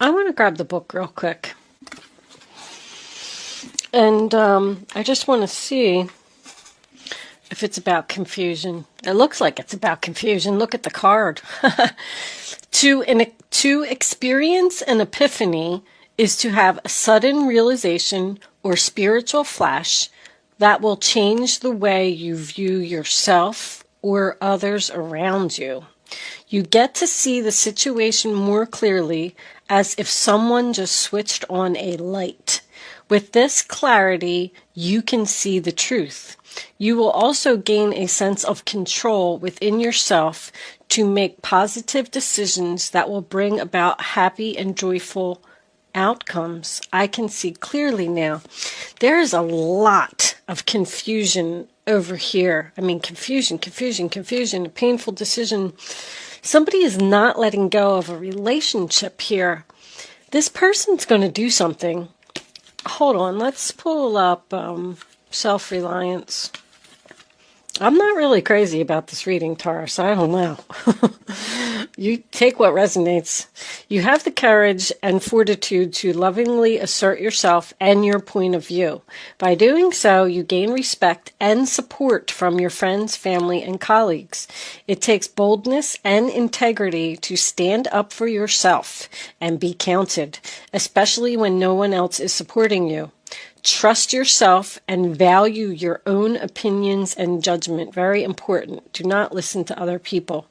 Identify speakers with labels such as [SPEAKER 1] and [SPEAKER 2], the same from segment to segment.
[SPEAKER 1] I want to grab the book real quick. And I just want to see if it's about confusion. It looks like it's about confusion. Look at the card. To experience an epiphany is to have a sudden realization or spiritual flash that will change the way you view yourself or others around you. You get to see the situation more clearly, as if someone just switched on a light. With this clarity, you can see the truth. You will also gain a sense of control within yourself to make positive decisions that will bring about happy and joyful outcomes. I can see clearly now. There is a lot of confusion over here. I mean, confusion, a painful decision. Somebody is not letting go of a relationship here. This person's going to do something. Hold on, let's pull up self-reliance. I'm not really crazy about this reading, Taurus. I don't know. You take what resonates. You have the courage and fortitude to lovingly assert yourself and your point of view. By doing so, you gain respect and support from your friends, family, and colleagues. It takes boldness and integrity to stand up for yourself and be counted, especially when no one else is supporting you. Trust yourself and value your own opinions and judgment. Very important. Do not listen to other people.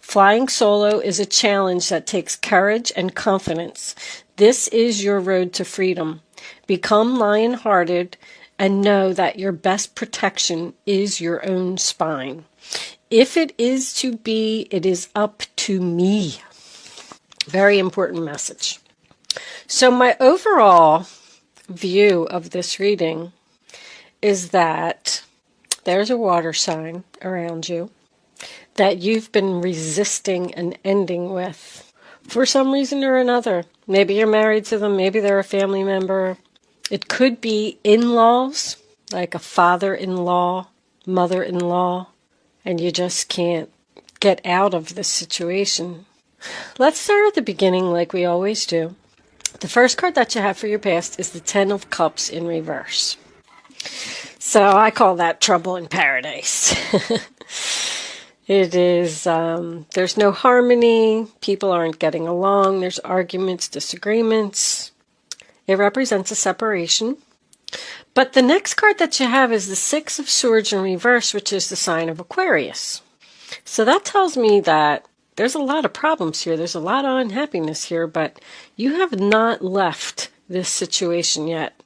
[SPEAKER 1] Flying solo is a challenge that takes courage and confidence. This is your road to freedom. Become lion-hearted and know that your best protection is your own spine. If it is to be, it is up to me. Very important message. So my overall view of this reading is that there's a water sign around you that you've been resisting an ending with for some reason or another. Maybe you're married to them, maybe they're a family member. It could be in-laws, like a father-in-law, mother-in-law, and you just can't get out of this situation. Let's start at the beginning like we always do. The first card that you have for your past is the Ten of Cups in reverse. So I call that trouble in paradise. It is, there's no harmony, people aren't getting along, there's arguments, disagreements. It represents a separation. But the next card that you have is the Six of Swords in reverse, which is the sign of Aquarius. So that tells me that there's a lot of problems here. There's a lot of unhappiness here, but you have not left this situation yet.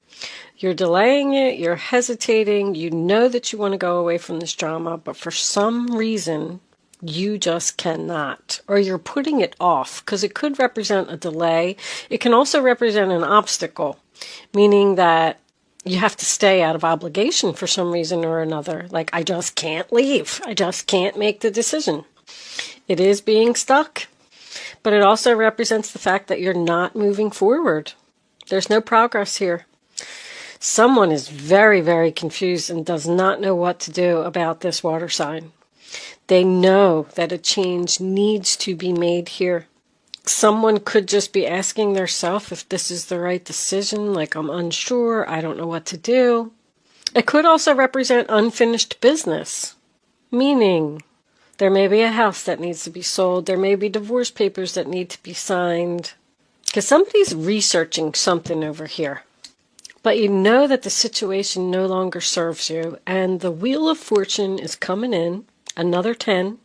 [SPEAKER 1] You're delaying it. You're hesitating. You know that you want to go away from this drama, but for some reason, you just cannot. Or you're putting it off, because it could represent a delay. It can also represent an obstacle, meaning that you have to stay out of obligation for some reason or another. Like, I just can't leave. I just can't make the decision. It is being stuck, but it also represents the fact that you're not moving forward. There's no progress here. Someone is very, very confused and does not know what to do about this water sign. They know that a change needs to be made here. Someone could just be asking themselves if this is the right decision, like I'm unsure, I don't know what to do. It could also represent unfinished business, meaning there may be a house that needs to be sold. There may be divorce papers that need to be signed. Because somebody's researching something over here. But you know that the situation no longer serves you. And the Wheel of Fortune is coming in. Another 10.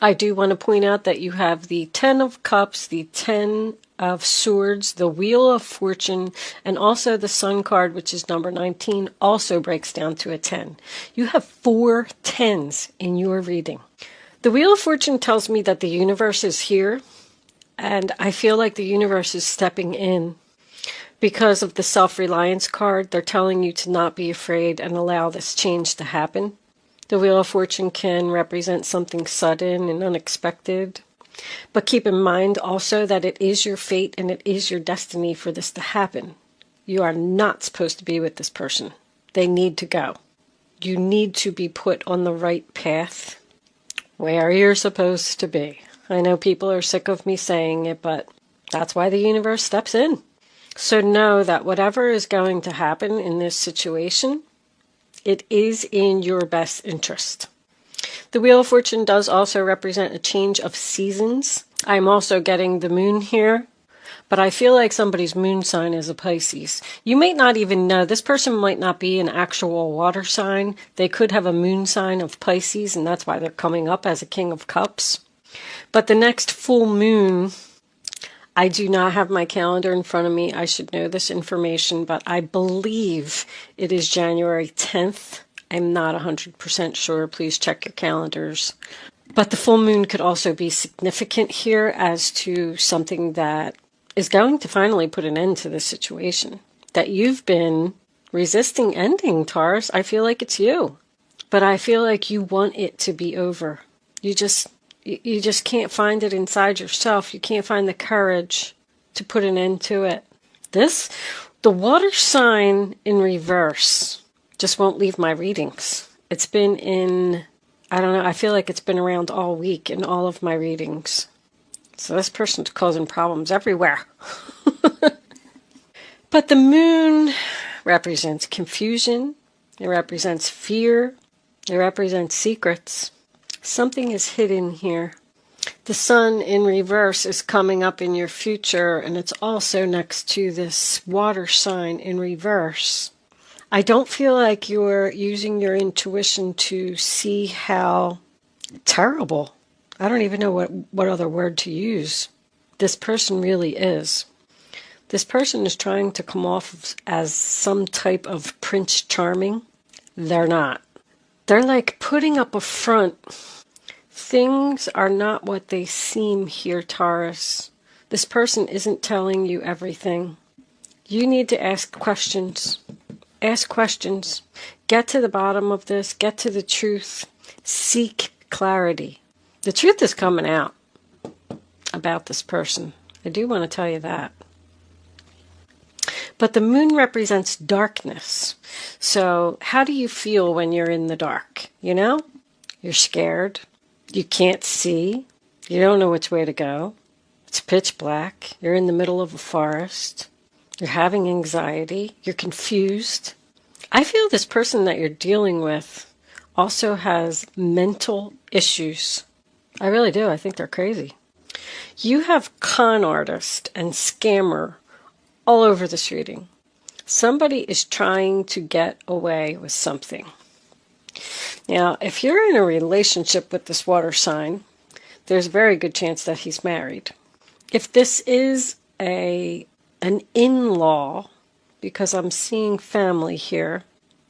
[SPEAKER 1] I do want to point out that you have the 10 of Cups, the 10 of Swords, the Wheel of Fortune, and also the Sun card, which is number 19, also breaks down to a 10. You have 4 10s in your reading. The Wheel of Fortune tells me that the universe is here, and I feel like the universe is stepping in. Because of the self-reliance card, they're telling you to not be afraid and allow this change to happen. The Wheel of Fortune can represent something sudden and unexpected. But keep in mind also that it is your fate and it is your destiny for this to happen. You are not supposed to be with this person. They need to go. You need to be put on the right path where you're supposed to be. I know people are sick of me saying it, but That's why the universe steps in. So know that whatever is going to happen in this situation, it is in your best interest. The Wheel of Fortune does also represent a change of seasons. I'm also getting the moon here, but I feel like somebody's moon sign is a Pisces. You might not even know. This person might not be an actual water sign. They could have a moon sign of Pisces, and that's why they're coming up as a King of Cups. But the next full moon, I do not have my calendar in front of me. I should know this information, but I believe it is January 10th. I'm not 100% sure. Please check your calendars. But the full moon could also be significant here as to something that is going to finally put an end to this situation that you've been resisting ending, Taurus. I feel like it's you, but I feel like you want it to be over. You just can't find it inside yourself. You can't find the courage to put an end to it. The water sign in reverse just won't leave my readings. It's been in, I don't know, I feel like it's been around all week in all of my readings. So this person's causing problems everywhere. But the moon represents confusion. It represents fear. It represents secrets. Something is hidden here. The sun in reverse is coming up in your future, and it's also next to this water sign in reverse. I don't feel like you're using your intuition to see how terrible, I don't even know what other word to use, this person really is. This person is trying to come off as some type of Prince Charming. They're not. They're like putting up a front. Things are not what they seem here, Taurus. This person isn't telling you everything. You need to ask questions. Ask questions. Get to the bottom of this. Get to the truth. Seek clarity. The truth is coming out about this person. I do want to tell you that. But the moon represents darkness. So how do you feel when you're in the dark? You know? You're scared. You can't see. You don't know which way to go. It's pitch black. You're in the middle of a forest. You're having anxiety. You're confused. I feel this person that you're dealing with also has mental issues. I really do. I think they're crazy. You have con artist and scammer all over this reading. Somebody is trying to get away with something. Now, if you're in a relationship with this water sign, there's a very good chance that he's married. If this is an in-law, because I'm seeing family here,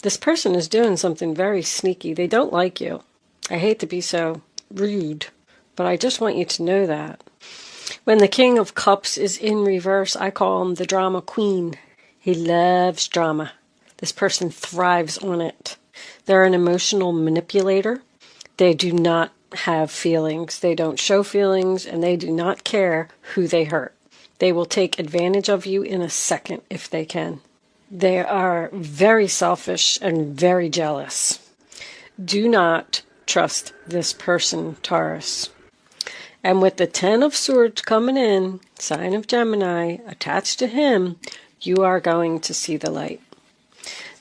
[SPEAKER 1] this person is doing something very sneaky. They don't like you. I hate to be so rude, but I just want you to know that. When the King of Cups is in reverse, I call him the drama queen. He loves drama. This person thrives on it. They're an emotional manipulator. They do not have feelings. They don't show feelings, and they do not care who they hurt. They will take advantage of you in a second if they can. They are very selfish and very jealous. Do not trust this person, Taurus. And with the 10 of Swords coming in, sign of Gemini, attached to him, you are going to see the light.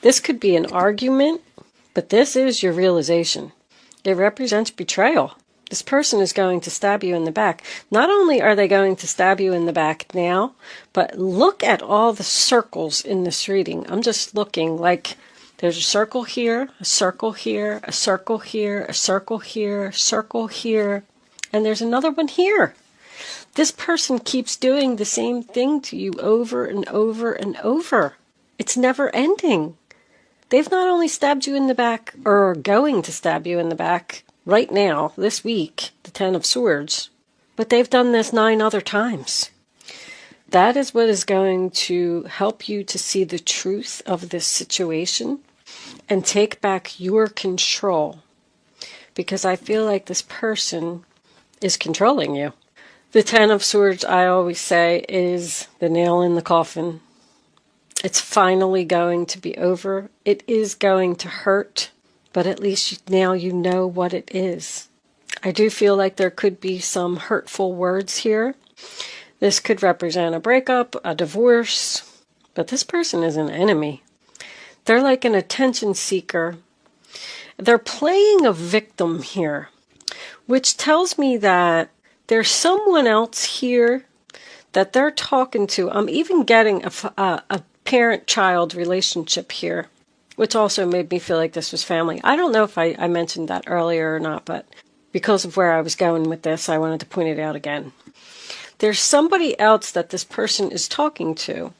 [SPEAKER 1] This could be an argument, but this is your realization. It represents betrayal. This person is going to stab you in the back. Not only are they going to stab you in the back now, but look at all the circles in this reading. I'm just looking like there's a circle here, a circle here, a circle here, a circle here, a circle here, and there's another one here. This person keeps doing the same thing to you over and over and over. It's never ending. They've not only stabbed you in the back, or are going to stab you in the back right now, this week, the 10 of Swords, but they've done this 9 other times. That is what is going to help you to see the truth of this situation and take back your control, because I feel like this person is controlling you. The 10 of Swords, I always say, is the nail in the coffin. It's finally going to be over. It is going to hurt, but at least now you know what it is. I do feel like there could be some hurtful words here. This could represent a breakup, a divorce, but this person is an enemy. They're like an attention seeker. They're playing a victim here, which tells me that there's someone else here that they're talking to. I'm even getting a parent-child relationship here, which also made me feel like this was family. I don't know if I mentioned that earlier or not, but because of where I was going with this, I wanted to point it out again. There's somebody else that this person is talking to.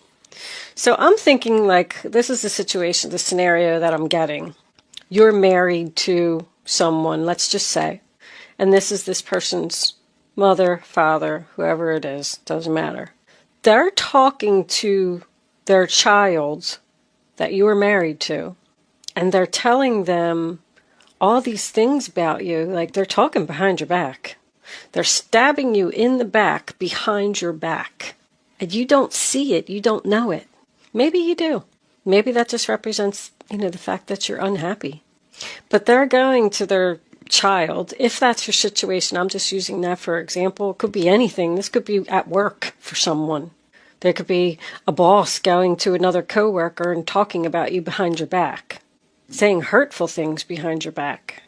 [SPEAKER 1] So I'm thinking like this is the situation, the scenario that I'm getting. You're married to someone, let's just say, and this is this person's mother, father, whoever it is, doesn't matter. They're talking to their child that you were married to, and they're telling them all these things about you, like they're talking behind your back. They're stabbing you in the back, behind your back. And you don't see it, you don't know it. Maybe you do. Maybe that just represents, the fact that you're unhappy. But they're going to their child, if that's your situation, I'm just using that for example. It could be anything. This could be at work for someone. There could be a boss going to another coworker and talking about you behind your back, saying hurtful things behind your back.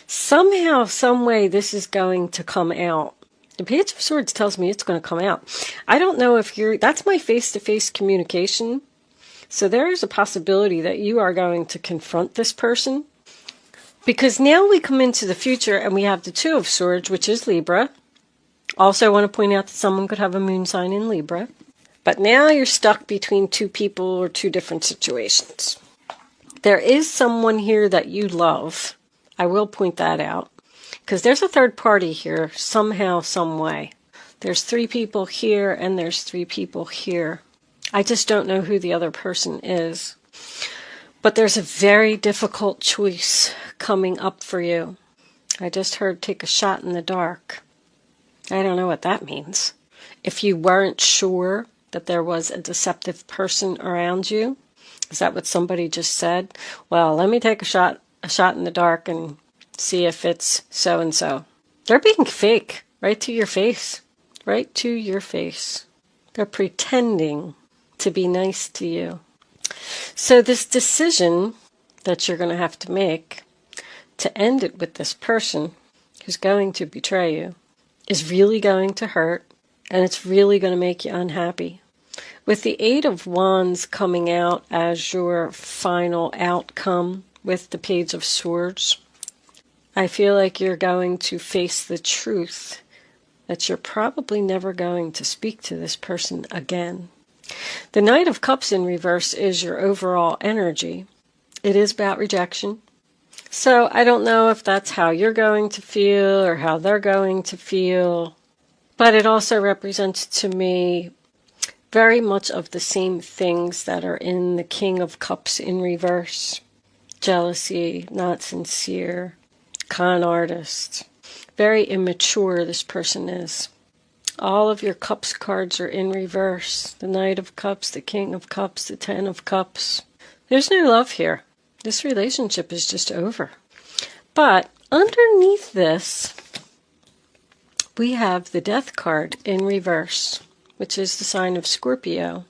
[SPEAKER 1] Somehow, some way, this is going to come out. The Page of Swords tells me it's going to come out. I don't know if that's my face-to-face communication. So there is a possibility that you are going to confront this person. Because now we come into the future and we have the Two of Swords, which is Libra. Also, I want to point out that someone could have a moon sign in Libra. But now you're stuck between two people or two different situations. There is someone here that you love. I will point that out. Because there's a third party here, somehow, some way. There's 3 people here and there's 3 people here. I just don't know who the other person is. But there's a very difficult choice coming up for you. I just heard take a shot in the dark. I don't know what that means. If you weren't sure that there was a deceptive person around you, is that what somebody just said? Well, let me take a shot in the dark and see if it's so-and-so. They're being fake, right to your face. Right to your face. They're pretending to be nice to you. So this decision that you're going to have to make to end it with this person who's going to betray you is really going to hurt, and it's really going to make you unhappy. With the 8 of Wands coming out as your final outcome with the Page of Swords, I feel like you're going to face the truth that you're probably never going to speak to this person again. The Knight of Cups in reverse is your overall energy. It is about rejection. So I don't know if that's how you're going to feel or how they're going to feel, but it also represents to me very much of the same things that are in the King of Cups in reverse. Jealousy, not sincere, con artist. Very immature this person is. All of your Cups cards are in reverse. The Knight of Cups, the King of Cups, the 10 of Cups. There's no love here. This relationship is just over. But underneath this, we have the Death card in reverse, which is the sign of Scorpio.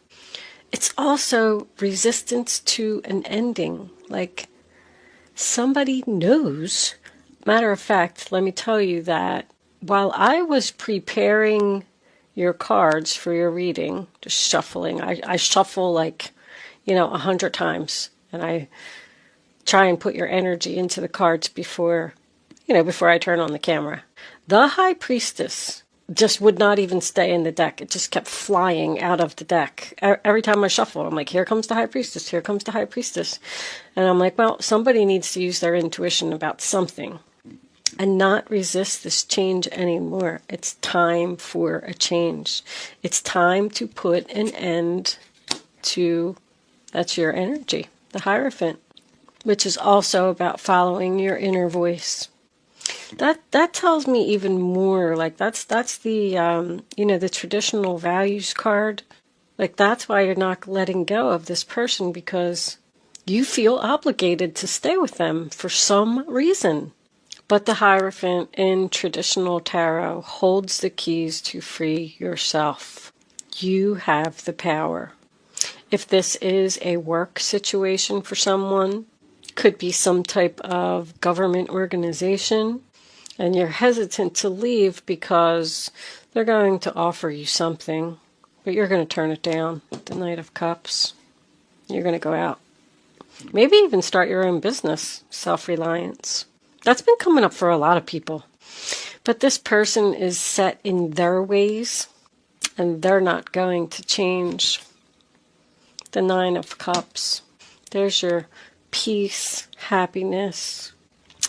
[SPEAKER 1] It's also resistance to an ending. Like somebody knows. Matter of fact, let me tell you that while I was preparing your cards for your reading, just shuffling, I shuffle like, 100 times. And I try and put your energy into the cards before I turn on the camera. The High Priestess just would not even stay in the deck. It just kept flying out of the deck. Every time I shuffle, I'm like, here comes the High Priestess, here comes the High Priestess. And I'm like, well, somebody needs to use their intuition about something and not resist this change anymore. It's time for a change. It's time to put an end to, that's your energy, the Hierophant, which is also about following your inner voice. That tells me even more, like that's the, the traditional values card. Like that's why you're not letting go of this person, because you feel obligated to stay with them for some reason. But the Hierophant in traditional tarot holds the keys to free yourself. You have the power. If this is a work situation for someone, could be some type of government organization, and you're hesitant to leave because they're going to offer you something, but you're going to turn it down. The Knight of Cups. You're going to go out. Maybe even start your own business. Self-reliance. That's been coming up for a lot of people. But this person is set in their ways, and they're not going to change. The Nine of Cups. There's your peace, happiness.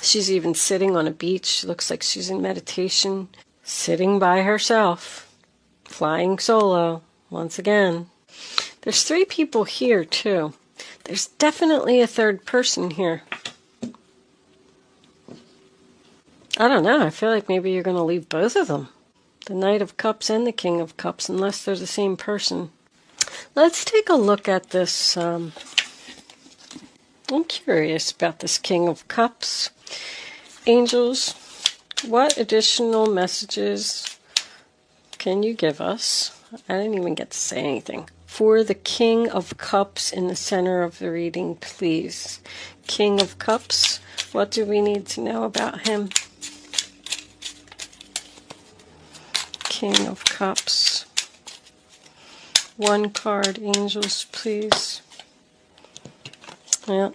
[SPEAKER 1] She's even sitting on a beach. Looks like she's in meditation. Sitting by herself. Flying solo. Once again. There's 3 people here too. There's definitely a third person here. I don't know. I feel like maybe you're going to leave both of them. The Knight of Cups and the King of Cups, unless they're the same person. Let's take a look at this. I'm curious about this King of Cups. Angels, what additional messages can you give us? I didn't even get to say anything. For the King of Cups in the center of the reading, please. King of Cups, what do we need to know about him? King of Cups. 1 card, angels, please. Yeah.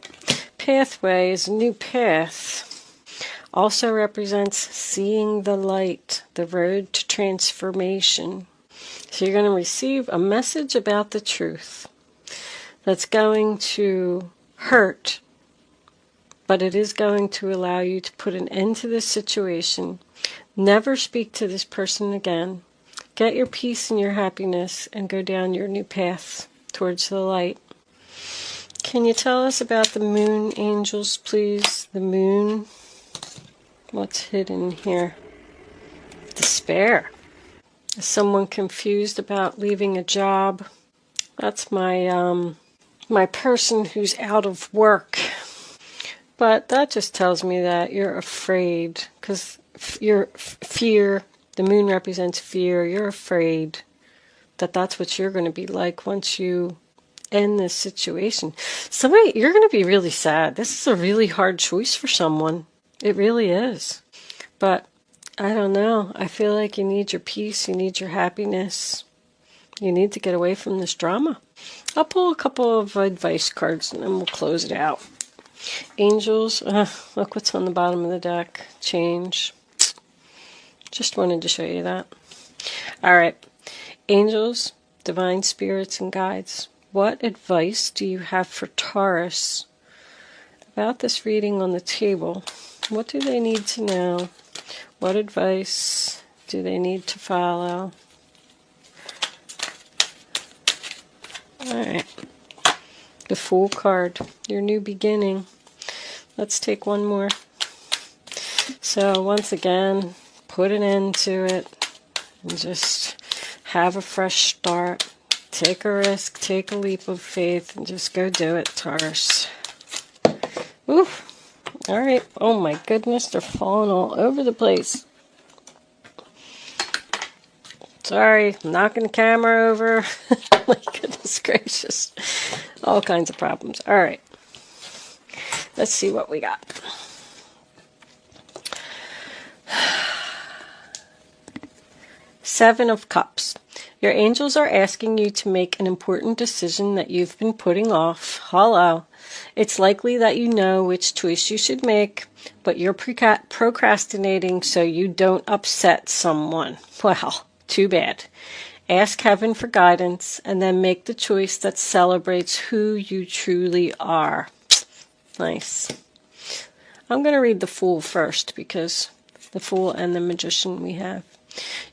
[SPEAKER 1] Pathway is a new path. Also represents seeing the light, the road to transformation. So you're going to receive a message about the truth that's going to hurt, but it is going to allow you to put an end to this situation. Never speak to this person again. Get your peace and your happiness and go down your new path towards the light. Can you tell us about the moon, angels, please? The moon. What's hidden here? Despair. Is someone confused about leaving a job? That's my my person who's out of work. But that just tells me that you're afraid, because your fear, the moon represents fear. You're afraid that that's what you're going to be like once you end this situation. You're going to be really sad. This is a really hard choice for someone. It really is. But I don't know. I feel like you need your peace. You need your happiness. You need to get away from this drama. I'll pull a couple of advice cards and then we'll close it out. Angels, look what's on the bottom of the deck. Change. Just wanted to show you that. All right. Angels, divine spirits and guides. What advice do you have for Taurus about this reading on the table? What do they need to know? What advice do they need to follow? All right. The Fool card, your new beginning. Let's take one more. So once again, put an end to it and just have a fresh start. Take a risk, take a leap of faith, and just go do it, Taurus. Ooh. All right. Oh my goodness, they're falling all over the place. Sorry, knocking the camera over. My goodness gracious. All kinds of problems. All right. Let's see what we got. Seven of Cups. Your angels are asking you to make an important decision that you've been putting off. Hello. It's likely that you know which choice you should make, but you're procrastinating so you don't upset someone. Well, too bad. Ask heaven for guidance and then make the choice that celebrates who you truly are. Nice. I'm going to read the Fool first because the Fool and the Magician we have.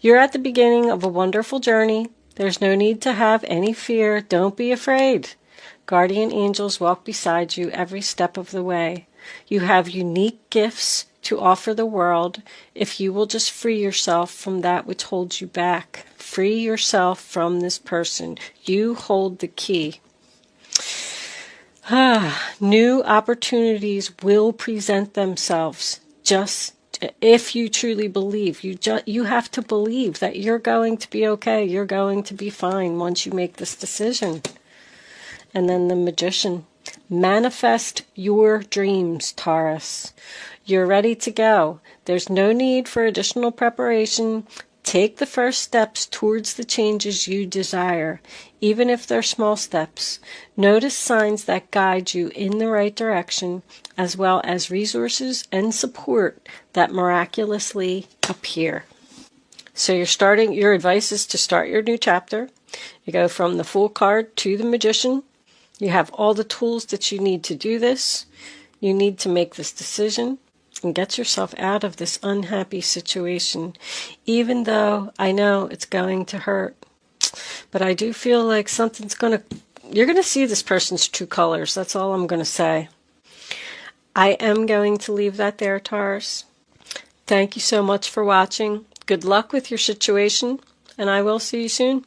[SPEAKER 1] You're at the beginning of a wonderful journey. There's no need to have any fear. Don't be afraid. Guardian angels walk beside you every step of the way. You have unique gifts to offer the world if you will just free yourself from that which holds you back. Free yourself from this person. You hold the key. New opportunities will present themselves. Just If you truly believe, you have to believe that you're going to be okay. You're going to be fine once you make this decision. And then the Magician. Manifest your dreams, Taurus. You're ready to go. There's no need for additional preparation. Take the first steps towards the changes you desire, even if they're small steps. Notice signs that guide you in the right direction, as well as resources and support that miraculously appear. So your advice is to start your new chapter. You go from the Fool card to the Magician. You have all the tools that you need to do this. You need to make this decision and get yourself out of this unhappy situation, even though I know it's going to hurt. But I do feel like you're going to see this person's true colors. That's all I'm going to say. I am going to leave that there, Taurus. Thank you so much for watching. Good luck with your situation, and I will see you soon.